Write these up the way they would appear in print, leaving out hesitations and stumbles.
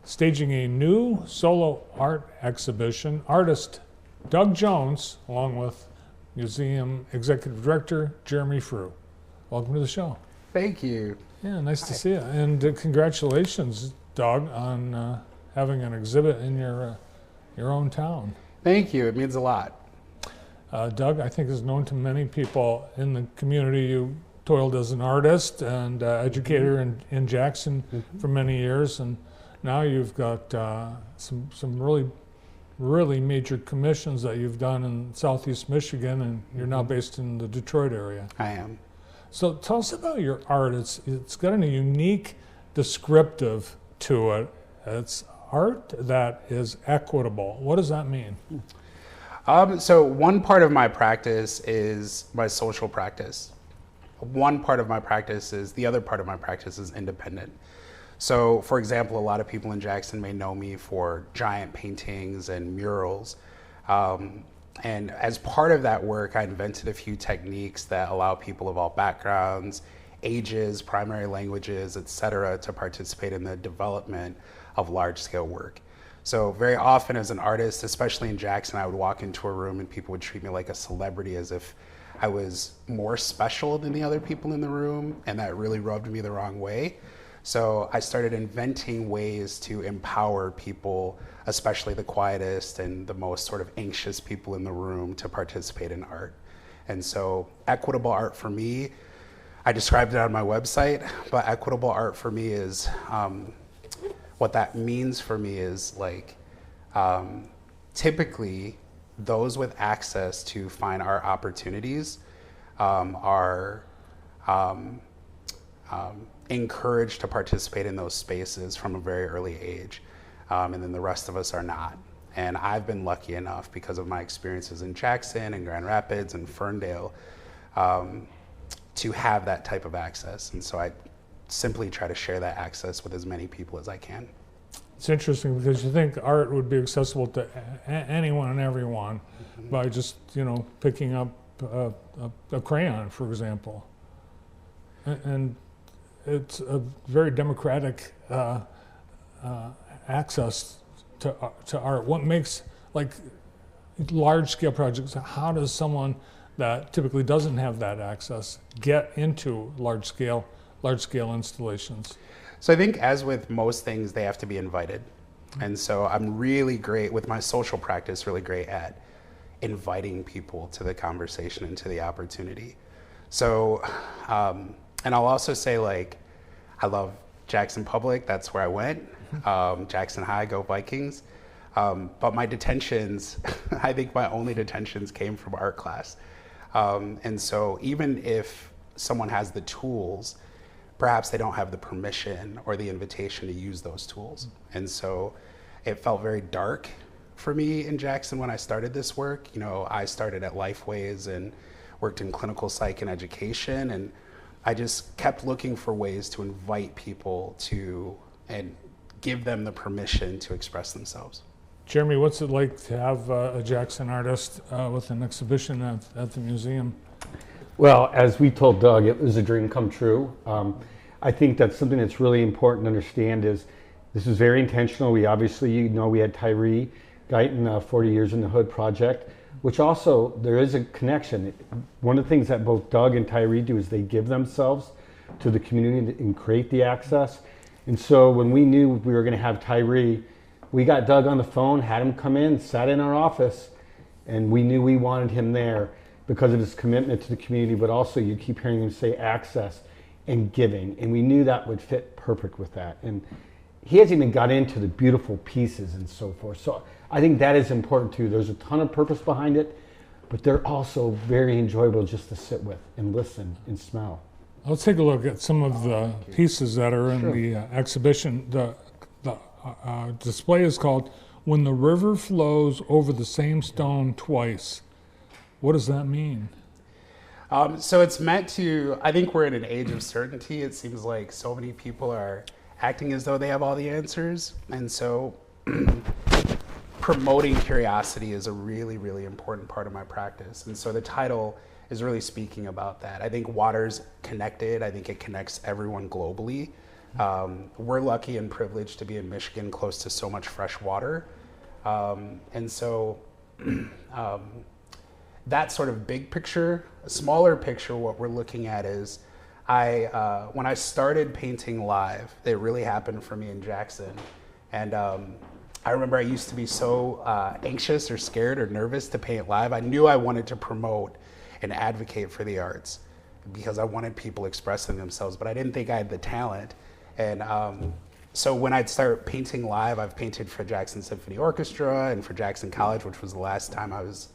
staging a new solo art exhibition. Artist Doug Jones, along with museum executive director Jeremy Frew. Welcome to the show. Thank you. Yeah, nice to see you. And congratulations, Doug, on having an exhibit in your own town. Thank you. It means a lot. Doug, I think, is known to many people in the community. You toiled as an artist and educator in Jackson for many years, and now you've got some really major commissions that you've done in Southeast Michigan, and you're now based in the Detroit area. I am. So tell us about your art. It's got a unique descriptive to it. It's art that is equitable. What does that mean? So one part of my practice is my social practice. One part of my practice is, the other part of my practice is independent. So for example, a lot of people in Jackson may know me for giant paintings and murals. And as part of that work, I invented a few techniques that allow people of all backgrounds, ages, primary languages, etc., to participate in the development of large-scale work. So very often as an artist, especially in Jackson, I would walk into a room and people would treat me like a celebrity, as if I was more special than the other people in the room, and that really rubbed me the wrong way. So I started inventing ways to empower people, especially the quietest and the most sort of anxious people in the room, to participate in art. And so equitable art for me, I described it on my website, but equitable art for me is, what that means for me is like, typically those with access to fine art opportunities are encouraged to participate in those spaces from a very early age, and then the rest of us are not. And I've been lucky enough, because of my experiences in Jackson and Grand Rapids and Ferndale, to have that type of access. And so I simply try to share that access with as many people as I can. It's interesting because you think art would be accessible to anyone and everyone by just, picking up a crayon, for example. And it's a very democratic access to art. What makes large-scale projects? How does someone that typically doesn't have that access get into large-scale installations? So I think, as with most things, they have to be invited. And so I'm really great with my social practice, really great at inviting people to the conversation and to the opportunity. So, and I'll also say, I love Jackson Public, that's where I went. Jackson High, go Vikings. But my detentions, I think my only detentions came from art class. And so even if someone has the tools, perhaps they don't have the permission or the invitation to use those tools. And so it felt very dark for me in Jackson when I started this work. I started at Lifeways and worked in clinical psych and education, and I just kept looking for ways to invite people to and give them the permission to express themselves. Jeremy, what's it like to have a Jackson artist with an exhibition at the museum? Well, as we told Doug, it was a dream come true. I think that's something that's really important to understand is this is very intentional. We obviously, we had Tyree Guyton, 40 Years in the Hood project, which also, there is a connection. One of the things that both Doug and Tyree do is they give themselves to the community and create the access. And so when we knew we were gonna have Tyree, we got Doug on the phone, had him come in, sat in our office, and we knew we wanted him there because of his commitment to the community, but also you keep hearing him say access and giving, and we knew that would fit perfect with that. And he hasn't even got into the beautiful pieces and so forth. So I think that is important too. There's a ton of purpose behind it, but they're also very enjoyable just to sit with and listen and smell. Let's take a look at some of the pieces that are in the exhibition. The display is called "When the River Flows Over the Same Stone Twice." What does that mean? So it's meant to, I think we're in an age of certainty. It seems like so many people are acting as though they have all the answers. And so promoting curiosity is a really, really important part of my practice. And so the title is really speaking about that. I think water's connected. I think it connects everyone globally. We're lucky and privileged to be in Michigan, close to so much fresh water. And so that sort of big picture, a smaller picture, what we're looking at is when I started painting live, it really happened for me in Jackson. And I remember I used to be so anxious or scared or nervous to paint live. I knew I wanted to promote and advocate for the arts because I wanted people expressing themselves, but I didn't think I had the talent. And so when I'd start painting live, I've painted for Jackson Symphony Orchestra and for Jackson College, which was the last time I was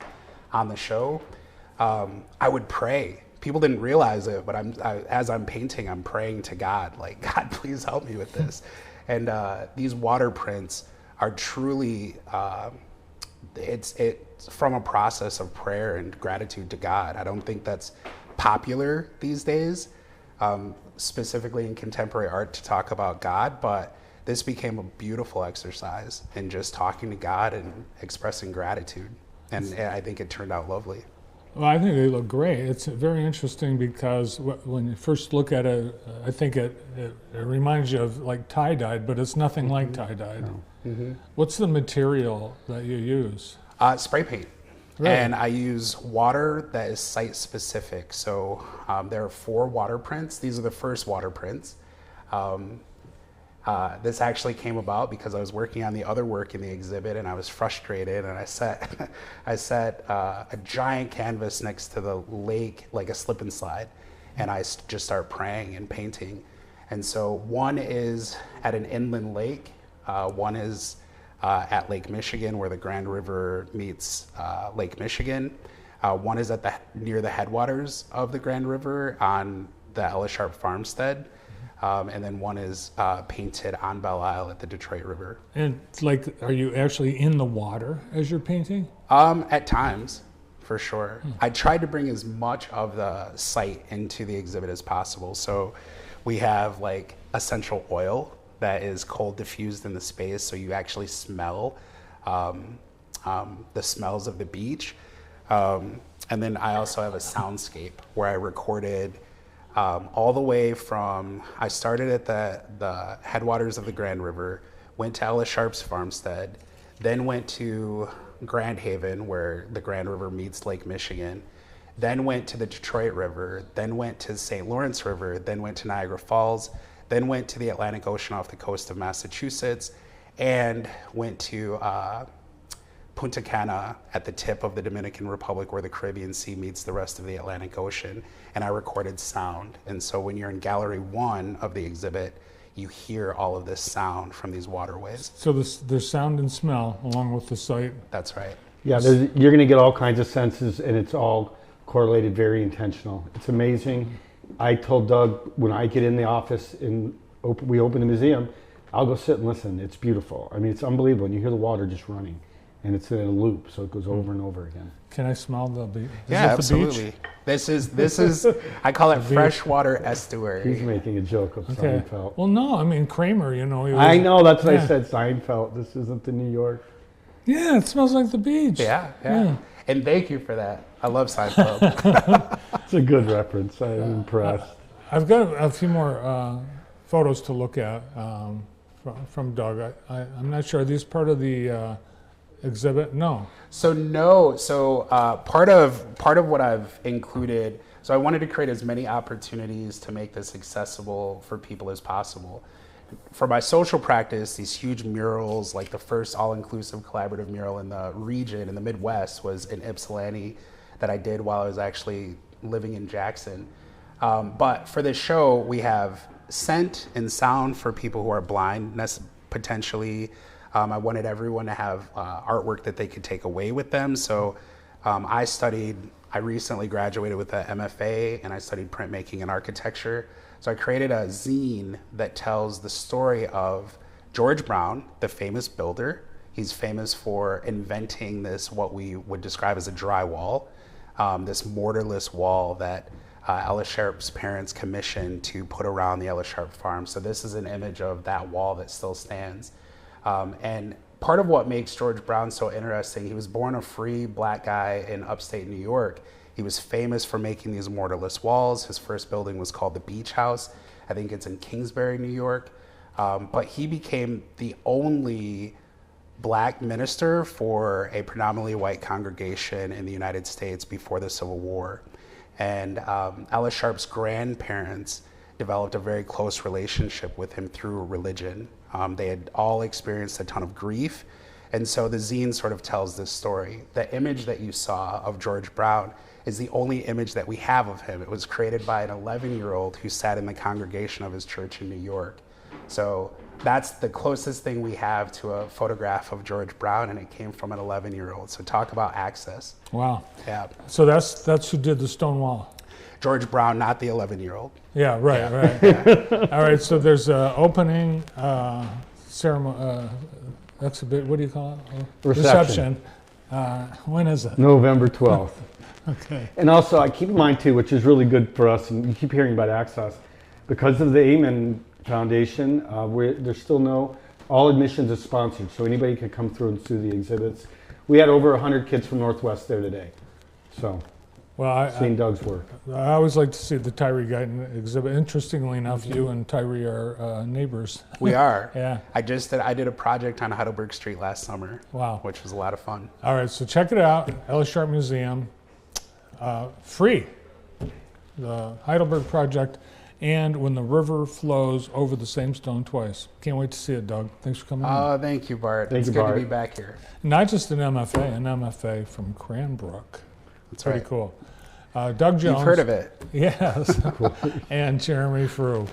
on the show. I would pray. People didn't realize it, but as I'm painting, I'm praying to God, like, God, please help me with this. And these water prints are truly, it's from a process of prayer and gratitude to God. I don't think that's popular these days, specifically in contemporary art, to talk about God, but this became a beautiful exercise in just talking to God and expressing gratitude. And I think it turned out lovely. Well, I think they look great. It's very interesting because when you first look at it, I think it reminds you of like tie-dyed, but it's nothing like tie-dyed. Mm-hmm. What's the material that you use? Spray paint. Really? And I use water that is site specific. So there are 4 water prints. These are the first water prints. This actually came about because I was working on the other work in the exhibit and I was frustrated, and I set a giant canvas next to the lake, like a slip and slide, and I just start praying and painting. And so one is at an inland lake, one is at Lake Michigan where the Grand River meets Lake Michigan. One is near the headwaters of the Grand River on the Ella Sharp farmstead. And then one is painted on Belle Isle at the Detroit River. And it's like, are you actually in the water as you're painting? At times, for sure. I tried to bring as much of the site into the exhibit as possible. So we have like essential oil that is cold diffused in the space, so you actually smell the smells of the beach. And then I also have a soundscape where I recorded all the way from, I started at the headwaters of the Grand River, went to Ella Sharp's farmstead, then went to Grand Haven where the Grand River meets Lake Michigan, then went to the Detroit River, then went to St. Lawrence River, then went to Niagara Falls, then went to the Atlantic Ocean off the coast of Massachusetts, and went to Punta Cana at the tip of the Dominican Republic where the Caribbean Sea meets the rest of the Atlantic Ocean, and I recorded sound. And so when you're in Gallery 1 of the exhibit, you hear all of this sound from these waterways. So there's sound and smell along with the site. That's right. Yeah, you're going to get all kinds of senses, and it's all correlated, very intentional. It's amazing. I told Doug when I get in the office and we open the museum, I'll go sit and listen. It's beautiful. I mean, it's unbelievable. And you hear the water just running, and it's in a loop, so it goes over and over again. Can I smell the beach? Yeah, absolutely. This is I call it freshwater estuary. He's making a joke of Okay. Seinfeld. Well, no, I mean Kramer. You know. He I was- know, that's what yeah. I said, Seinfeld. This isn't the New York. Yeah, it smells like the beach. Yeah. Yeah. And thank you for that. I love Seinfeld. It's a good reference. I'm impressed. I've got a few more photos to look at from Doug. I'm not sure. Are these part of the exhibit? No. So part of what I've included, so I wanted to create as many opportunities to make this accessible for people as possible. For my social practice, these huge murals, like the first all-inclusive collaborative mural in the region, in the Midwest, was in Ypsilanti that I did while I was actually living in Jackson. But for this show, we have scent and sound for people who are blind, potentially. I wanted everyone to have artwork that they could take away with them. So I recently graduated with an MFA, and I studied printmaking and architecture. So I created a zine that tells the story of George Brown, the famous builder. He's famous for inventing this, what we would describe as a drywall, this mortarless wall that Ella Sharp's parents commissioned to put around the Ella Sharp farm. So this is an image of that wall that still stands. And part of what makes George Brown so interesting, he was born a free black guy in upstate New York. He was famous for making these mortarless walls. His first building was called the Beach House. I think it's in Kingsbury, New York. But he became the only black minister for a predominantly white congregation in the United States before the Civil War. And Ellis Sharp's grandparents developed a very close relationship with him through religion. They had all experienced a ton of grief. And so the zine sort of tells this story. The image that you saw of George Brown is the only image that we have of him. It was created by an 11-year-old who sat in the congregation of his church in New York. So that's the closest thing we have to a photograph of George Brown, and it came from an 11-year-old. So talk about access. Wow. Yeah. So that's who did the stone wall. George Brown, not the 11-year-old. Yeah, right. All right, so there's an opening ceremony, exhibit, what do you call it? Reception. When is it? November 12th. Okay. And also, I keep in mind too, which is really good for us, and you keep hearing about access, because of the Amen Foundation, there's still all admissions is sponsored, so anybody can come through and see the exhibits. We had over 100 kids from Northwest there today, so Well, seeing Doug's work. I always like to see the Tyree Guyton exhibit. Interestingly enough, you and Tyree are neighbors. We are. Yeah. I did a project on Heidelberg Street last summer. Wow. Which was a lot of fun. All right, so check it out, Ellis Sharp Museum, free, the Heidelberg Project, and When the River Flows Over the Same Stone Twice. Can't wait to see it, Doug. Thanks for coming in. Thank you, Bart. Thank it's you, good Bart. to be back here. Not just an MFA from Cranbrook. That's Pretty right. cool. Doug Jones. You've heard of it. Yes. And Jeremy Frew.